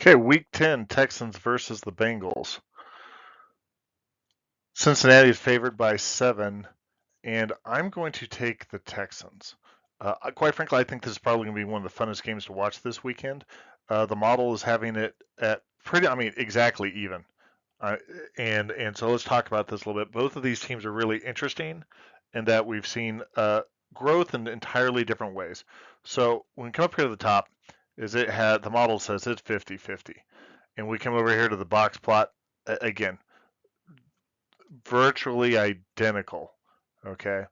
Okay, week 10, Texans versus the Bengals. Cincinnati is favored by 7, and I'm going to take the Texans. Quite frankly, I think this is probably going to be one of the funnest games to watch this weekend. The model is having it at exactly even. Uh, and so let's talk about this a little bit. Both of these teams are really interesting in that we've seen growth in entirely different ways. So when we come up here to the top, the model says it's 50-50. And we come over here to the box plot again, virtually identical. Okay,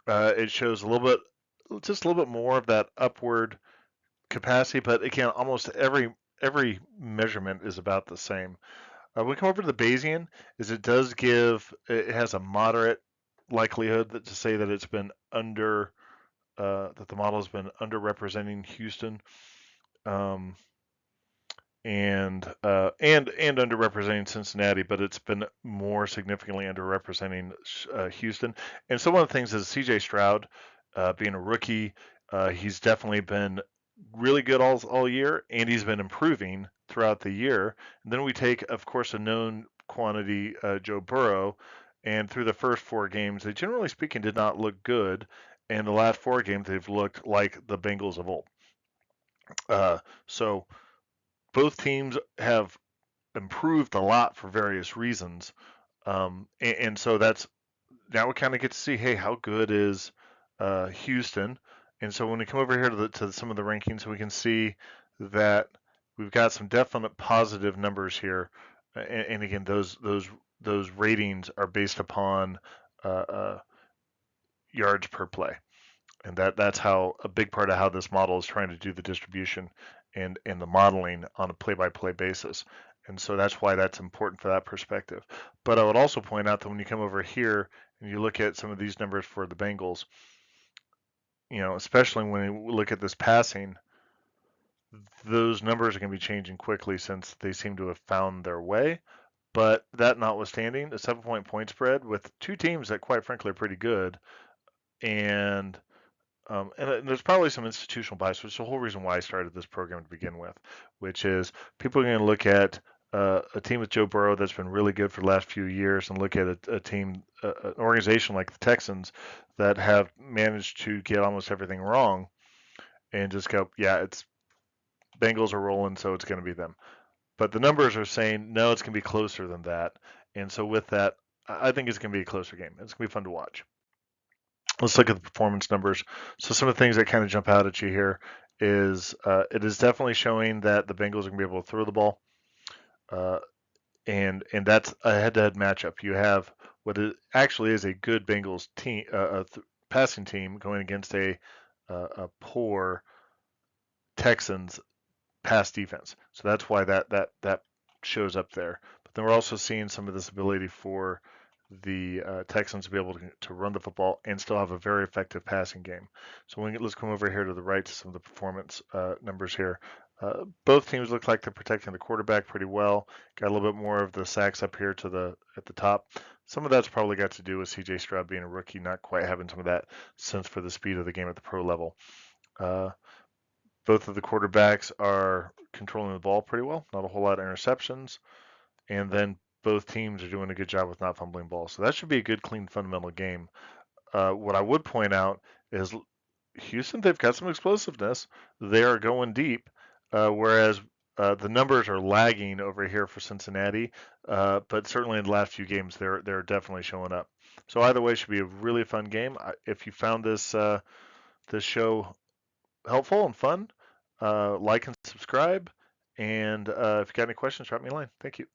it shows just a little bit more of that upward capacity, but again, almost every measurement is about the same. We come over to the Bayesian, it has a moderate likelihood to say that it's been that the model has been underrepresenting Houston. Um, and underrepresenting Cincinnati, but it's been more significantly underrepresenting Houston. And so one of the things is C.J. Stroud, being a rookie, he's definitely been really good all year, and he's been improving throughout the year. And then we take, of course, a known quantity, Joe Burrow, and through the first 4 games, they generally speaking did not look good. And the last 4 games, they've looked like the Bengals of old. So both teams have improved a lot for various reasons. And so that's now we kind of get to see, hey, how good is Houston? And so when we come over here to some of the rankings, we can see that we've got some definite positive numbers here. And again, those ratings are based upon uh, uh, yards per play, and that's how a big part of how this model is trying to do the distribution and the modeling on a play-by-play basis. And so that's why that's important for that perspective. But I would also point out that when you come over here and you look at some of these numbers for the Bengals, especially when you look at this passing, those numbers are going to be changing quickly since they seem to have found their way. But that notwithstanding, a 7-point spread with two teams that, quite frankly, are pretty good, and there's probably some institutional bias, which is the whole reason why I started this program to begin with, which is people are going to look at a team with Joe Burrow that's been really good for the last few years and look at a team, an organization like the Texans that have managed to get almost everything wrong and just go, yeah, it's Bengals are rolling, so it's going to be them. But the numbers are saying, no, it's going to be closer than that. And so with that, I think it's going to be a closer game. It's going to be fun to watch. Let's look at the performance numbers. So some of the things that kind of jump out at you here is it is definitely showing that the Bengals are going to be able to throw the ball, uh, and that's a head-to-head matchup. You have what actually is a good Bengals team, passing team going against a poor Texans pass defense. So that's why that shows up there. But then we're also seeing some of this ability for the Texans to be able to run the football and still have a very effective passing game. So let's come over here to the right to some of the performance numbers here. Both teams look like they're protecting the quarterback pretty well. Got a little bit more of the sacks up here at the top. Some of that's probably got to do with C.J. Stroud being a rookie, not quite having some of that sense for the speed of the game at the pro level. Uh, both of the quarterbacks are controlling the ball pretty well, not a whole lot of interceptions. And then both teams are doing a good job with not fumbling balls. So that should be a good, clean, fundamental game. What I would point out is Houston, they've got some explosiveness. They are going deep, whereas the numbers are lagging over here for Cincinnati. But certainly in the last few games, they're definitely showing up. So either way, it should be a really fun game. If you found this show helpful and fun, like and subscribe. And if you got any questions, drop me a line. Thank you.